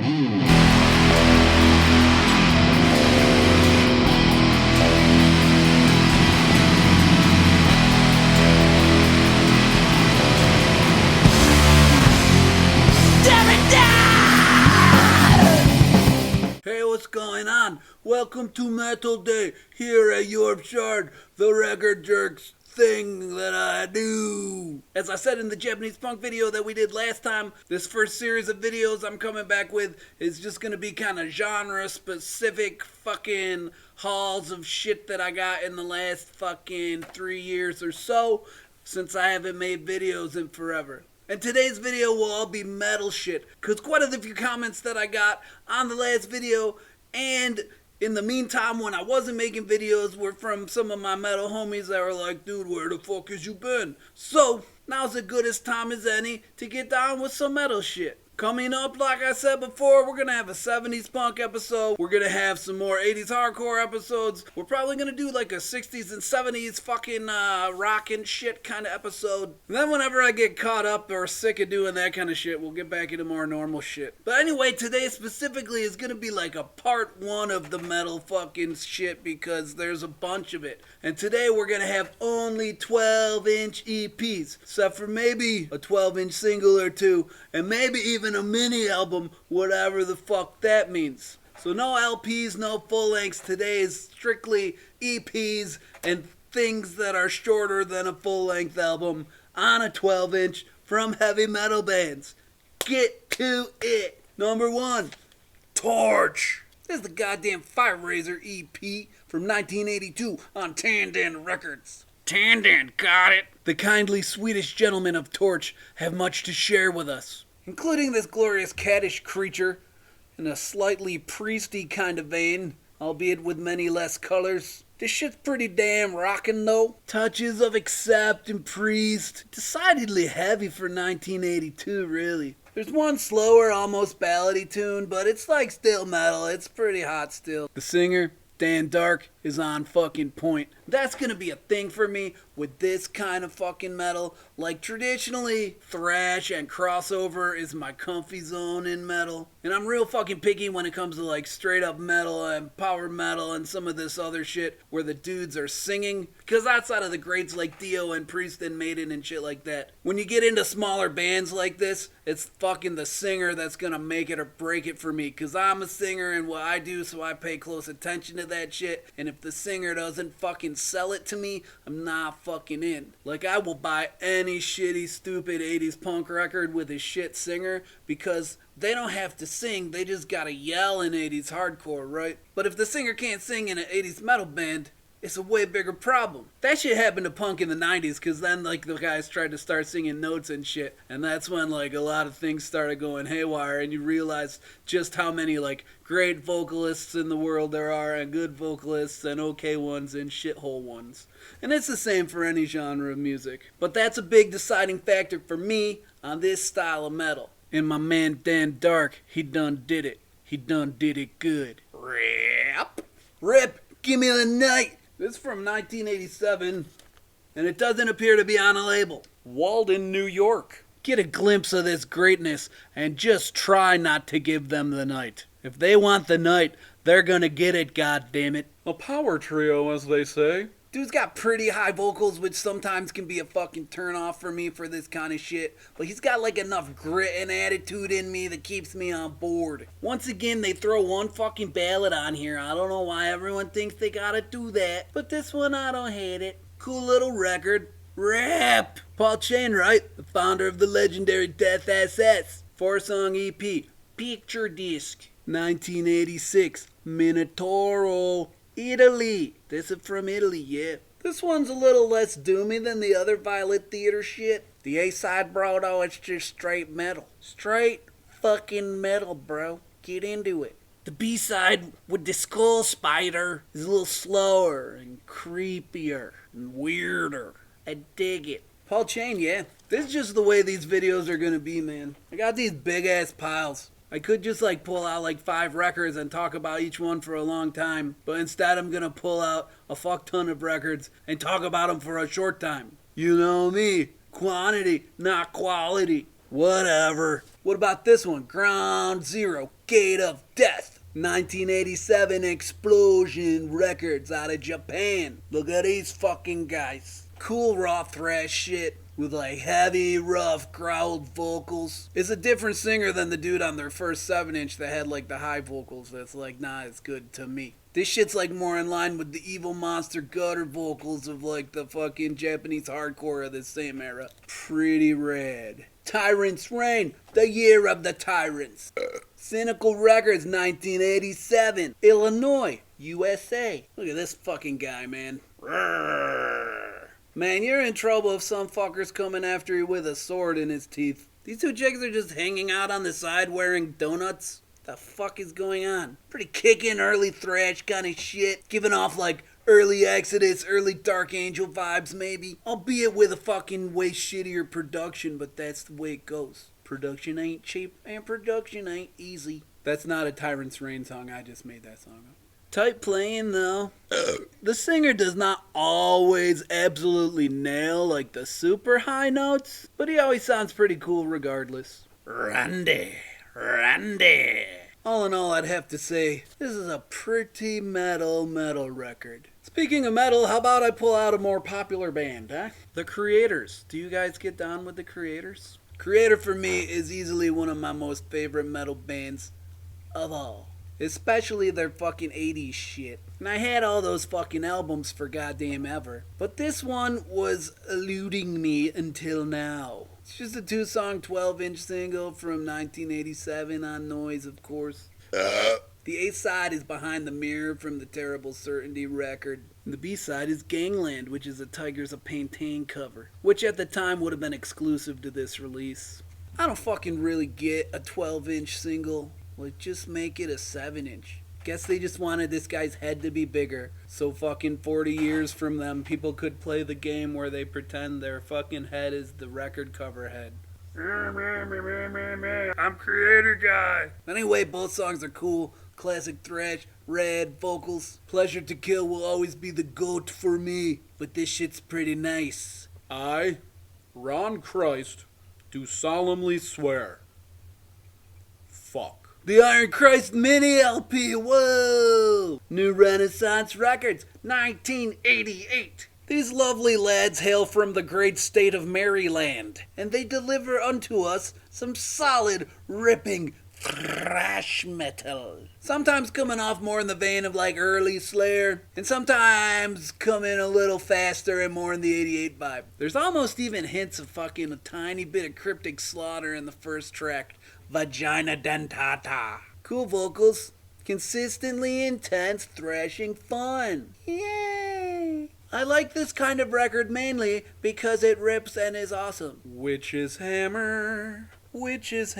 Hey, what's going on? Welcome to Metal Day here at Yorkshire, the record jerks thing that I do. As I said in the Japanese punk video that we did last time, this first series of videos I'm coming back with is just gonna be kind of genre specific fucking hauls of shit that I got in the last fucking 3 years or so, since I haven't made videos in forever. And today's video will all be metal shit, because quite a few comments that I got on the last video and in the meantime when I wasn't making videos were from some of my metal homies that were like, dude, where the fuck has you been? So now's the goodest time as any to get down with some metal shit. Coming up, like I said before, we're going to have a 70s punk episode. We're going to have some more 80s hardcore episodes. We're probably going to do like a 60s and 70s fucking rockin' shit kind of episode. And then whenever I get caught up or sick of doing that kind of shit, we'll get back into more normal shit. But anyway, today specifically is going to be like a part 1 of the metal fucking shit because there's a bunch of it. And today we're going to have only 12-inch EPs, except for maybe a 12-inch single or two, and maybe even a mini album, whatever the fuck that means. So no LPs, no full lengths. Today is strictly EPs and things that are shorter than a full length album on a 12-inch from heavy metal bands. Get to it. Number 1, Torch. This is the goddamn Firerazer EP from 1982 on Tandem Records. Tandem, got it. The kindly Swedish gentlemen of Torch have much to share with us, including this glorious caddish creature in a slightly priesty kind of vein, albeit with many less colors. This shit's pretty damn rockin' though. Touches of Accept and Priest. Decidedly heavy for 1982, really. There's one slower, almost ballady tune, but it's like still metal. It's pretty hot still. The singer, Dan Dark, is on fucking point. That's gonna be a thing for me with this kind of fucking metal. Like traditionally, thrash and crossover is my comfy zone in metal. And I'm real fucking picky when it comes to like straight up metal and power metal and some of this other shit where the dudes are singing. Because outside of the greats like Dio and Priest and Maiden and shit like that, when you get into smaller bands like this, it's fucking the singer that's gonna make it or break it for me. Because I'm a singer and what I do, so I pay close attention to that shit. And if the singer doesn't fucking sell it to me, I'm not fucking in. Like, I will buy any shitty, stupid 80s punk record with a shit singer because they don't have to sing, they just gotta yell in 80s hardcore, right? But if the singer can't sing in an 80s metal band, it's a way bigger problem. That shit happened to punk in the 90s, because then like the guys tried to start singing notes and shit, and that's when like a lot of things started going haywire, and you realize just how many like great vocalists in the world there are, and good vocalists, and okay ones, and shithole ones. And it's the same for any genre of music. But that's a big deciding factor for me on this style of metal. And my man Dan Dark, he done did it. He done did it good. Rip, give me the night. This is from 1987, and it doesn't appear to be on a label. Walden, New York. Get a glimpse of this greatness, and just try not to give them the night. If they want the night, they're gonna get it, goddammit. A power trio, as they say. Dude's got pretty high vocals, which sometimes can be a fucking turn off for me for this kind of shit. But he's got like enough grit and attitude in me that keeps me on board. Once again, they throw one fucking ballad on here. I don't know why everyone thinks they gotta do that. But this one, I don't hate it. Cool little record. Rap! Paul Chainwright, the founder of the legendary Death SS. 4-song EP. Picture disc. 1986. Minotauro. Italy. This is from Italy, yeah. This one's a little less doomy than the other Violet Theater shit. The A-side, bro, though, it's just straight metal. Straight fucking metal, bro. Get into it. The B-side with the Skull Spider is a little slower and creepier and weirder. I dig it. Paul Chain, yeah. This is just the way these videos are gonna be, man. I got these big-ass piles. I could just like pull out like 5 records and talk about each one for a long time, but instead I'm gonna pull out a fuck ton of records and talk about them for a short time. You know me, quantity, not quality. Whatever. What about this one? Ground Zero. Gate of Death. 1987 Explosion Records out of Japan. Look at these fucking guys. Cool raw thrash shit with like heavy, rough, growled vocals. It's a different singer than the dude on their first 7-inch that had like the high vocals that's like not as good to me. This shit's like more in line with the evil monster gutter vocals of like the fucking Japanese hardcore of this same era. Pretty rad. Tyrant's Reign, the year of the tyrants. Cynical Records, 1987, Illinois, USA. Look at this fucking guy, man. Man, you're in trouble if some fucker's coming after you with a sword in his teeth. These two chicks are just hanging out on the side wearing donuts. The fuck is going on? Pretty kickin' early thrash kind of shit. Giving off like early Exodus, early Dark Angel vibes maybe. Albeit with a fucking way shittier production, but that's the way it goes. Production ain't cheap and production ain't easy. That's not a Tyrant's Reign song, I just made that song up. Tight playing though. The singer does not always absolutely nail like the super high notes, but he always sounds pretty cool regardless. Randy. All in all, I'd have to say, this is a pretty metal record. Speaking of metal, how about I pull out a more popular band, huh? The Creators. Do you guys get down with the Creators? Creator for me is easily one of my most favorite metal bands of all. Especially their fucking 80s shit. And I had all those fucking albums for goddamn ever. But this one was eluding me until now. It's just a 2-song 12-inch single from 1987 on Noise, of course. The A-side is Behind the Mirror from the Terrible Certainty record. And the B-side is Gangland, which is a Tigers of Pain cover. Which at the time would have been exclusive to this release. I don't fucking really get a 12-inch single. Like, just make it a 7-inch. Guess they just wanted this guy's head to be bigger. So fucking 40 years from them, people could play the game where they pretend their fucking head is the record cover head. I'm Creator Guy. Anyway, both songs are cool. Classic thrash, rad vocals. Pleasure to Kill will always be the GOAT for me. But this shit's pretty nice. I, Ron Christ, do solemnly swear. Fuck. The Iron Christ Mini LP, whoa! New Renaissance Records, 1988. These lovely lads hail from the great state of Maryland, and they deliver unto us some solid, ripping thrash metal. Sometimes coming off more in the vein of like early Slayer, and sometimes coming a little faster and more in the 88 vibe. There's almost even hints of fucking a tiny bit of Cryptic Slaughter in the first track, Vagina Dentata. Cool vocals, consistently intense thrashing fun. Yay! I like this kind of record mainly because it rips and is awesome. Witch's Hammer. The Witch's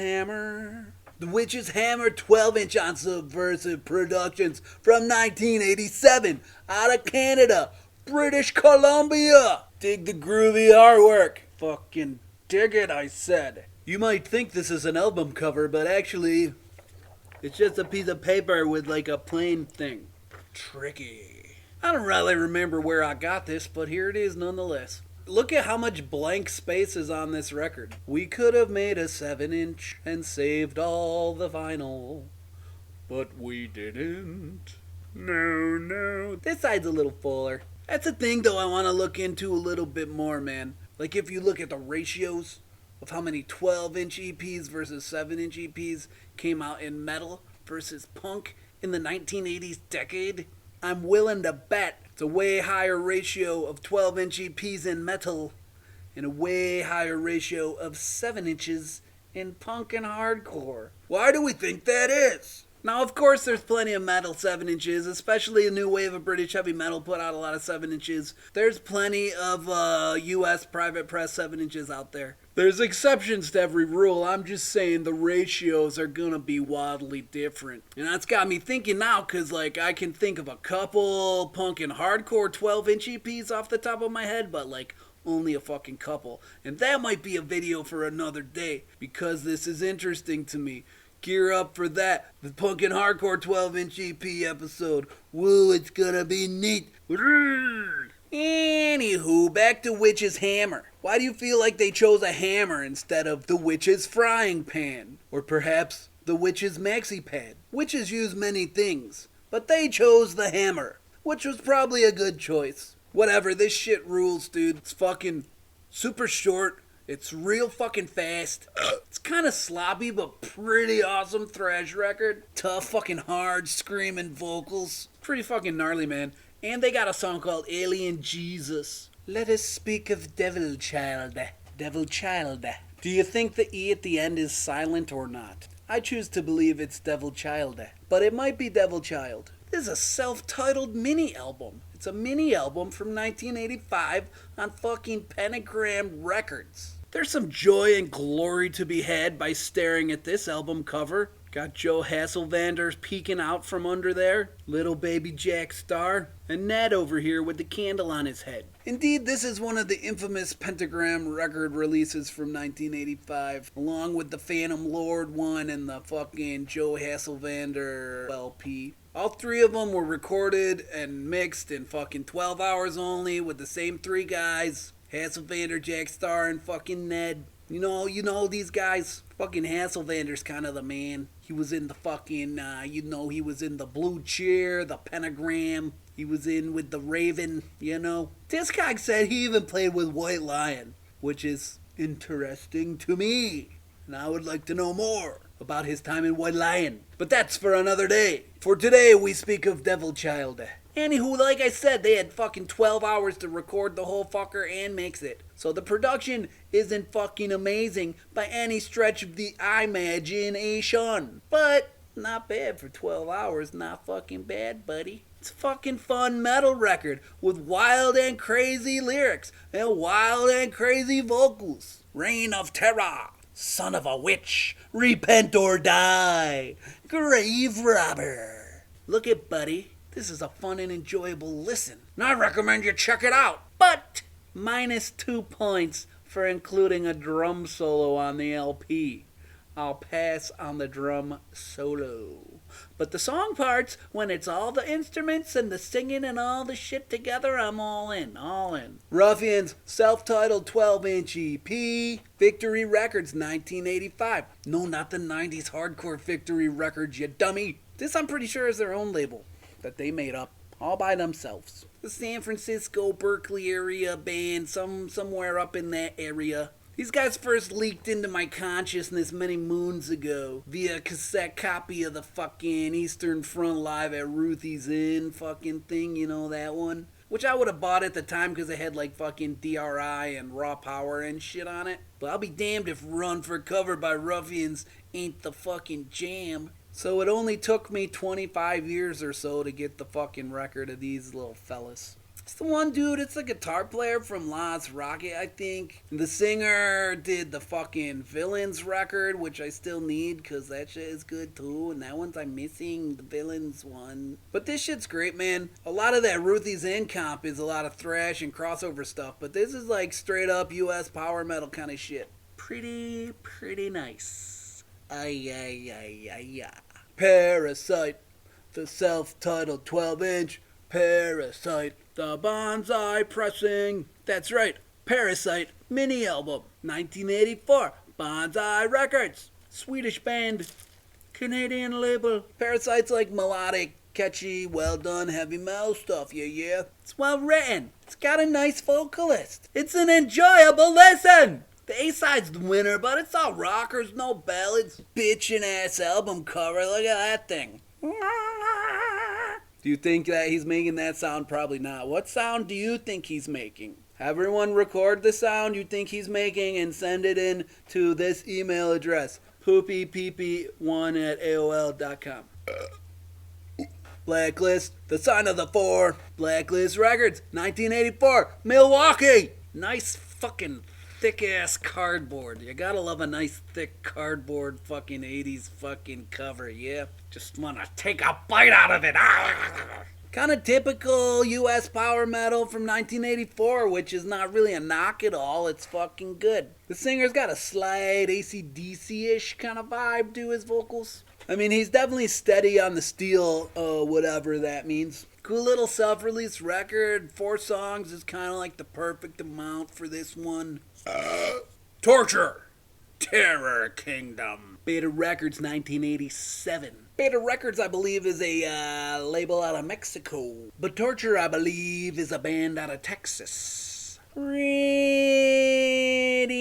Hammer 12-inch on Subversive Productions from 1987 out of Canada, British Columbia. Dig the groovy artwork. Fucking dig it, I said. You might think this is an album cover, but actually, it's just a piece of paper with like a plain thing. Tricky. I don't really remember where I got this, but here it is nonetheless. Look at how much blank space is on this record. We could have made a 7-inch and saved all the vinyl, But we didn't. No. This side's a little fuller. That's a thing though I want to look into a little bit more, man. Like if you look at the ratios of how many 12-inch EPs versus 7-inch EPs came out in metal versus punk in the 1980s decade, I'm willing to bet it's a way higher ratio of 12-inch EPs in metal and a way higher ratio of 7 inches in punk and hardcore. Why do we think that is? Now, of course, there's plenty of metal 7 inches, especially a new wave of British heavy metal put out a lot of 7 inches. There's plenty of US private press 7 inches out there. There's exceptions to every rule. I'm just saying the ratios are gonna be wildly different. And that's got me thinking now, cause like I can think of a couple punk and hardcore 12-inch EPs off the top of my head, but like only a fucking couple. And that might be a video for another day, because this is interesting to me. Gear up for that. The punk and hardcore 12-inch EP episode. Woo, it's gonna be neat. Anywho, back to Witch's Hammer. Why do you feel like they chose a hammer instead of the Witch's frying pan? Or perhaps the Witches Maxi Pad. Witches use many things, but they chose the hammer, which was probably a good choice. Whatever, this shit rules, dude. It's fucking super short. It's real fucking fast. It's kind of sloppy, but pretty awesome thrash record. Tough, fucking hard, screaming vocals. Pretty fucking gnarly, man. And they got a song called Alien Jesus. Let us speak of Devil Child. Devil Child. Do you think the E at the end is silent or not? I choose to believe it's Devil Child, but it might be Devil Child. This is a self-titled mini album. It's a mini album from 1985 on fucking Pentagram Records. There's some joy and glory to be had by staring at this album cover. Got Joe Hasselvander peeking out from under there, little baby Jack Starr, and Ned over here with the candle on his head. Indeed, this is one of the infamous Pentagram record releases from 1985, along with the Phantom Lord one and the fucking Joe Hasselvander LP. All three of them were recorded and mixed in fucking 12 hours only with the same three guys, Hasselvander, Jack Starr, and fucking Ned. You know these guys. Fucking Hasselvander's kind of the man. He was in the fucking, he was in the Blue Cheer, the Pentagram. He was in with the Raven, Discog said he even played with White Lion, which is interesting to me. And I would like to know more about his time in White Lion. But that's for another day. For today, we speak of Devil Child. Anywho, like I said, they had fucking 12 hours to record the whole fucker and mix it. So the production isn't fucking amazing by any stretch of the imagination. But not bad for 12 hours, not fucking bad, buddy. It's a fucking fun metal record with wild and crazy lyrics and wild and crazy vocals. Reign of Terror, Son of a Witch, Repent or Die, Grave Robber. Look it, buddy. This is a fun and enjoyable listen, and I recommend you check it out. But -2 points for including a drum solo on the LP. I'll pass on the drum solo. But the song parts, when it's all the instruments and the singing and all the shit together, I'm all in. Ruffians, self-titled 12-inch EP, Victory Records, 1985. No, not the 90s hardcore Victory Records, you dummy. This, I'm pretty sure, is their own label that they made up all by themselves. The San Francisco, Berkeley area band, somewhere up in that area. These guys first leaked into my consciousness many moons ago via a cassette copy of the fucking Eastern Front Live at Ruthie's Inn fucking thing, that one? Which I would have bought at the time because it had like fucking DRI and Raw Power and shit on it. But I'll be damned if Run for Cover by Ruffians ain't the fucking jam. So it only took me 25 years or so to get the fucking record of these little fellas. It's the one dude, it's the guitar player from Lost Rocket, I think. The singer did the fucking Villains record, which I still need because that shit is good too. And that one's I'm missing, the Villains one. But this shit's great, man. A lot of that Ruthie's Inn comp is a lot of thrash and crossover stuff. But this is like straight up US power metal kind of shit. Pretty nice. Parasite, the self-titled 12-inch Parasite, the bonsai pressing. That's right, Parasite mini album, 1984, Bonsai Records, Swedish band, Canadian label. Parasite's like melodic, catchy, well done heavy metal stuff, yeah. It's well written. It's got a nice vocalist. It's an enjoyable listen. The A-side's the winner, but it's all rockers, no ballads. Bitchin' ass album cover, look at that thing. Do you think that he's making that sound? Probably not. What sound do you think he's making? Everyone record the sound you think he's making and send it in to this email address, poopypp1@aol.com. Blacklist, The Sign of the Four, Blacklist Records, 1984, Milwaukee. Nice fucking thick-ass cardboard. You gotta love a nice thick cardboard fucking 80s fucking cover, yeah? Just wanna take a bite out of it. Kinda typical US power metal from 1984, which is not really a knock at all. It's fucking good. The singer's got a slight AC/DC-ish kind of vibe to his vocals. I mean, he's definitely steady on the steel, whatever that means. Cool little self-release record. 4 songs is kind of like the perfect amount for this one. Torture. Terror Kingdom. Beta Records 1987. Beta Records, I believe, is a label out of Mexico. But Torture, I believe, is a band out of Texas. Pretty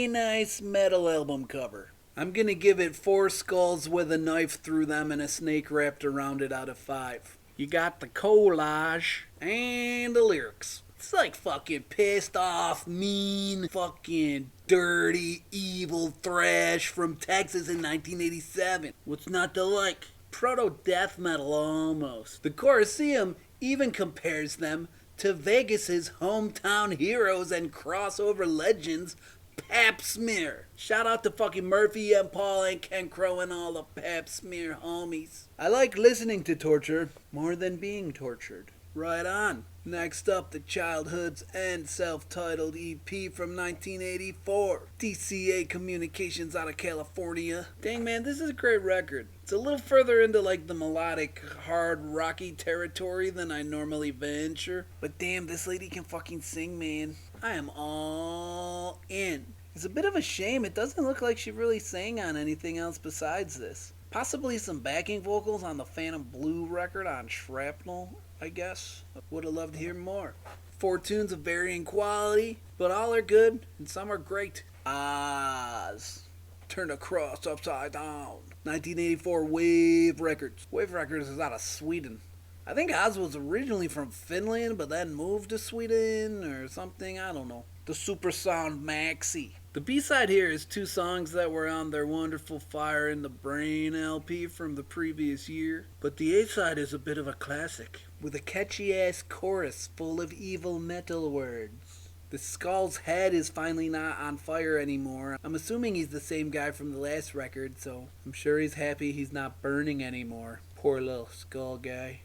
nice metal album cover. I'm gonna give it 4 skulls with a knife through them and a snake wrapped around it out of 5. You got the collage and the lyrics. It's like fucking pissed off, mean, fucking dirty, evil thrash from Texas in 1987. What's not to like? Proto-death metal almost. The Colosseum even compares them to Vegas's hometown heroes and crossover legends, Pap Smear. Shout out to fucking Murphy and Paul and Ken Crow and all the Pap Smear homies. I like listening to Torture more than being tortured. Right on. Next up, the Childhood's End self-titled EP from 1984. DCA Communications out of California. Dang man, this is a great record. It's a little further into like the melodic, hard, rocky territory than I normally venture. But damn, this lady can fucking sing, man. I am all in. It's a bit of a shame. It doesn't look like she really sang on anything else besides this. Possibly some backing vocals on the Phantom Blue record on Shrapnel, I guess. Would have loved to hear more. 4 tunes of varying quality, but all are good and some are great. Oz. Turn the cross upside down. 1984 Wave Records. Wave Records is out of Sweden. I think Oz was originally from Finland, but then moved to Sweden or something. I don't know. The Super Sound Maxi. The B-side here is 2 songs that were on their wonderful Fire in the Brain LP from the previous year. But the A-side is a bit of a classic, with a catchy-ass chorus full of evil metal words. The skull's head is finally not on fire anymore. I'm assuming he's the same guy from the last record, so I'm sure he's happy he's not burning anymore. Poor little skull guy.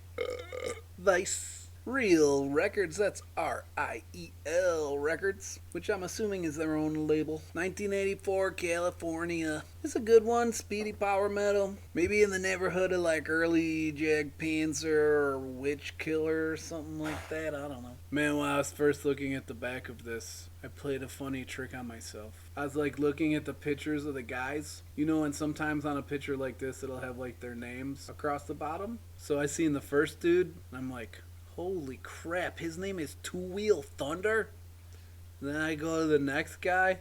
Vice. Real Records, that's R-I-E-L Records, which I'm assuming is their own label. 1984, California. It's a good one, speedy power metal. Maybe in the neighborhood of like early Jag Panzer or Witch Killer or something like that, I don't know. Man, when I was first looking at the back of this, I played a funny trick on myself. I was like looking at the pictures of the guys, you know, and sometimes on a picture like this it'll have like their names across the bottom. So I seen the first dude, and I'm like, holy crap, his name is Two Wheel Thunder? Then I go to the next guy.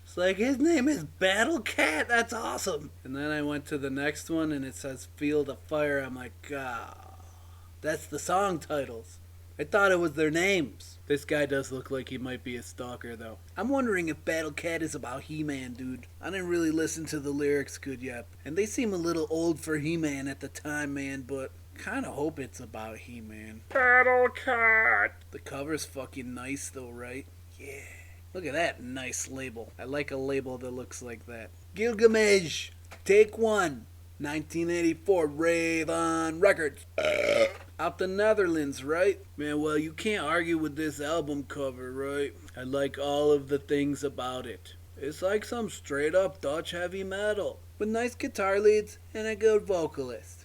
It's like, his name is Battle Cat? That's awesome. And then I went to the next one and it says Field of Fire. I'm like, that's the song titles. I thought it was their names. This guy does look like he might be a stalker, though. I'm wondering if Battle Cat is about He-Man, dude. I didn't really listen to the lyrics good yet. And they seem a little old for He-Man at the time, man, but kind of hope it's about He-Man. Battle Cat. The cover's fucking nice though, right? Yeah. Look at that nice label. I like a label that looks like that. Gilgamesh, Take 1, 1984, Rave on Records. Out the Netherlands, right? Man, well, you can't argue with this album cover, right? I like all of the things about it. It's like some straight up Dutch heavy metal, with nice guitar leads and a good vocalist.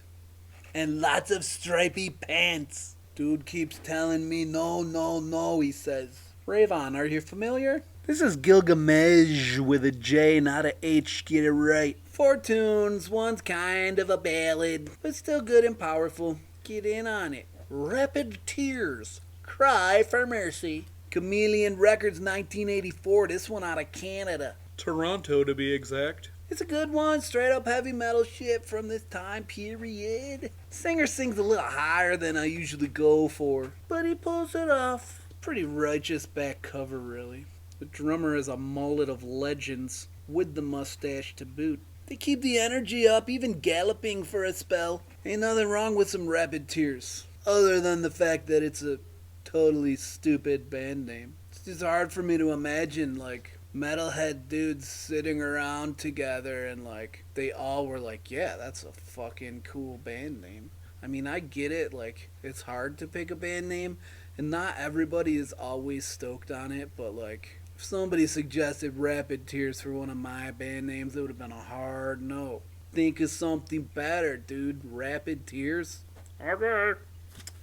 And lots of stripy pants. Dude keeps telling me no, no, no, he says. Rave On, are you familiar? This is Gilgamesh with a J, not a H, get it right. 4 tunes, one's kind of a ballad, but still good and powerful. Get in on it. Rapid Tears, Cry for Mercy. Chameleon Records 1984, this one out of Canada. Toronto, to be exact. It's a good one, straight up heavy metal shit from this time period. Singer sings a little higher than I usually go for, but he pulls it off. Pretty righteous back cover, really. The drummer is a mullet of legends, with the mustache to boot. They keep the energy up, even galloping for a spell. Ain't nothing wrong with some Rapid Tears, other than the fact that it's a totally stupid band name. It's just hard for me to imagine, like, metalhead dudes sitting around together and like they all were like, yeah, that's a fucking cool band name. I mean, I get it, like it's hard to pick a band name and not everybody is always stoked on it, but like if somebody suggested Rapid Tears for one of my band names, it would have been a hard no. Think of something better, dude. Rapid Tears. Okay.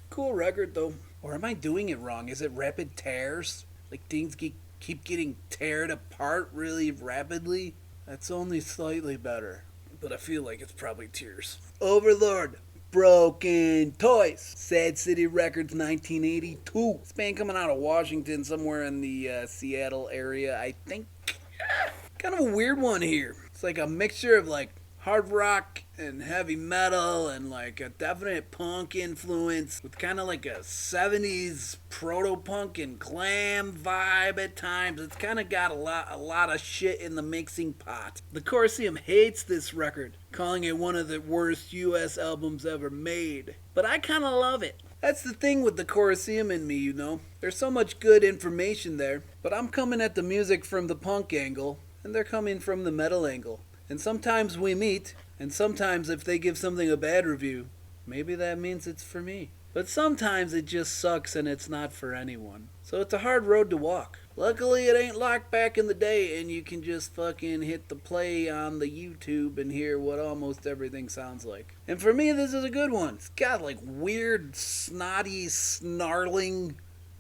Cool record though. Or am I doing it wrong? Is it Rapid Tears? Like things keep getting teared apart really rapidly? That's only slightly better, but I feel like it's probably tears. Overlord, Broken Toys, Sad City Records, 1982. This band coming out of Washington, somewhere in the Seattle area, I think. Kind of a weird one here. It's like a mixture of like hard rock and heavy metal and like a definite punk influence with kind of like a 70s proto-punk and glam vibe at times. It's kind of got a lot of shit in the mixing pot. The Colosseum hates this record, calling it one of the worst US albums ever made. But I kind of love it. That's the thing with the Colosseum in me, you know. There's so much good information there, but I'm coming at the music from the punk angle, and they're coming from the metal angle. And sometimes we meet, and sometimes if they give something a bad review, maybe that means it's for me. But sometimes it just sucks and it's not for anyone. So it's a hard road to walk. Luckily it ain't like back in the day and you can just fucking hit the play on the YouTube and hear what almost everything sounds like. And for me this is a good one. It's got like weird, snotty, snarling,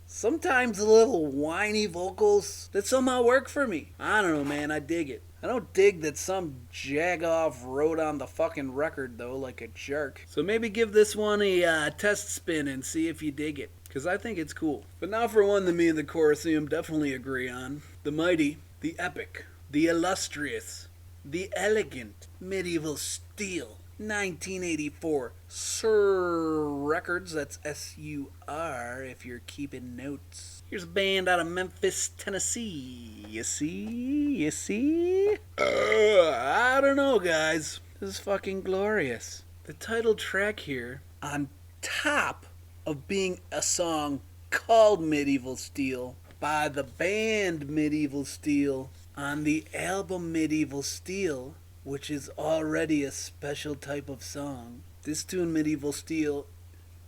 sometimes a little whiny vocals that somehow work for me. I don't know, man, I dig it. I don't dig that some jagoff wrote on the fucking record, though, like a jerk. So maybe give this one a test spin and see if you dig it, because I think it's cool. But now for one that me and the Colosseum definitely agree on. The mighty, the epic, the illustrious, the elegant Medieval Steel. 1984 Sur Records, that's S-U-R if you're keeping notes. Here's a band out of Memphis, Tennessee. You see? I don't know, guys. This is fucking glorious. The title track here, on top of being a song called Medieval Steel by the band Medieval Steel on the album Medieval Steel, which is already a special type of song. This tune, Medieval Steel,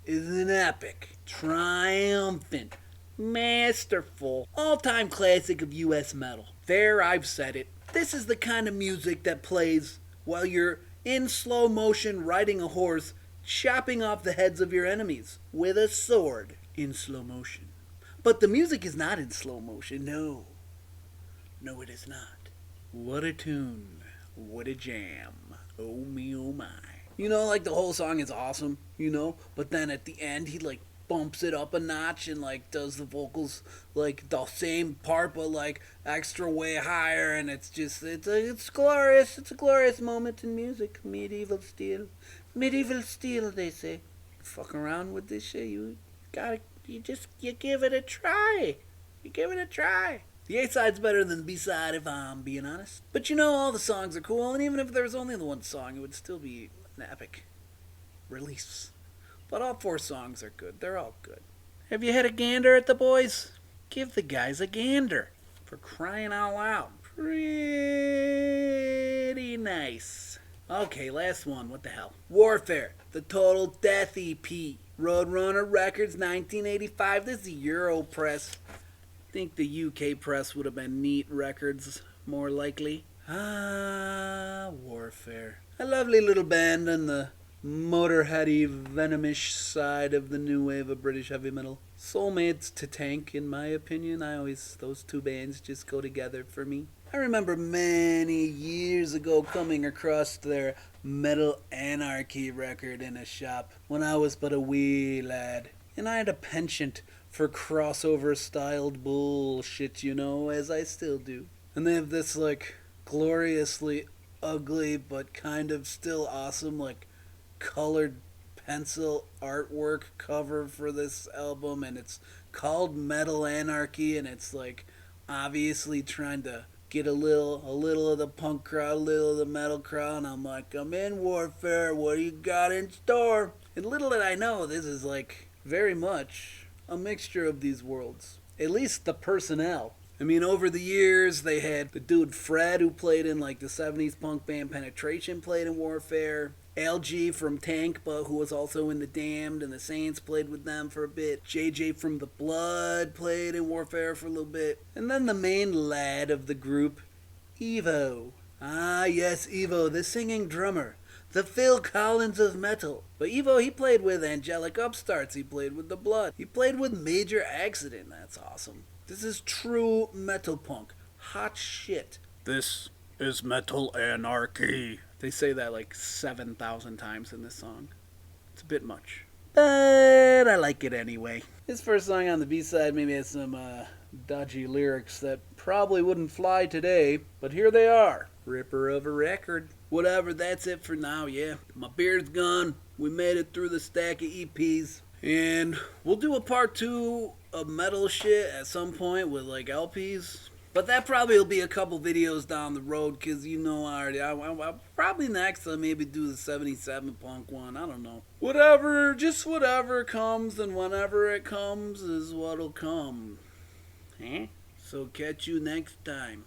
is an epic, triumphant, masterful, all-time classic of US metal. There, I've said it. This is the kind of music that plays while you're in slow motion riding a horse, chopping off the heads of your enemies with a sword in slow motion. But the music is not in slow motion, no. No, it is not. What a tune. What a jam. Oh me, oh my. You know, like the whole song is awesome, you know, but then at the end he like bumps it up a notch and like does the vocals like the same part but like extra way higher, and it's just it's glorious. It's a glorious moment in music. Medieval Steel. Medieval Steel, they say. Fuck around with this shit, you give it a try. You give it a try. The A-side's better than the B-side if I'm being honest. But you know, all the songs are cool, and even if there was only the one song, it would still be an epic release. But all 4 songs are good. They're all good. Have you had a gander at the boys? Give the guys a gander. For crying out loud. Pretty nice. Okay, last one. What the hell? Warfare. The Total Death EP. Roadrunner Records, 1985. This is the Euro press. I think the UK press would have been Neat Records, more likely. Warfare. A lovely little band on the motorheady, venomish side of the new wave of British heavy metal. Soulmates to Tank, in my opinion. Those 2 bands just go together for me. I remember many years ago coming across their Metal Anarchy record in a shop when I was but a wee lad. And I had a penchant for crossover-styled bullshit, you know, as I still do. And they have this, like, gloriously ugly but kind of still awesome, like, colored pencil artwork cover for this album, and it's called Metal Anarchy, and it's, like, obviously trying to get a little of the punk crowd, a little of the metal crowd, and I'm like, I'm in Warfare, what do you got in store? And little did I know, this is, like, very much a mixture of these worlds. At least the personnel. I mean, over the years, they had the dude Fred, who played in like the 70s punk band Penetration, played in Warfare. LG from Tank, but who was also in the Damned and the Saints, played with them for a bit. JJ from The Blood played in Warfare for a little bit. And then the main lad of the group, Evo. Ah, yes, Evo, the singing drummer. The Phil Collins of metal. But Evo, he played with Angelic Upstarts. He played with The Blood. He played with Major Accident. That's awesome. This is true metal punk. Hot shit. This is metal anarchy. They say that like 7,000 times in this song. It's a bit much. But I like it anyway. His first song on the B-side maybe has some dodgy lyrics that probably wouldn't fly today, but here they are. Ripper of a record. Whatever, that's it for now, yeah. My beard's gone. We made it through the stack of EPs. And we'll do a part 2 of metal shit at some point with like LPs. But that probably will be a couple videos down the road, because you know already. I'll probably next I'll maybe do the 77 punk one. I don't know. Whatever, just whatever comes, and whenever it comes is what'll come. So catch you next time.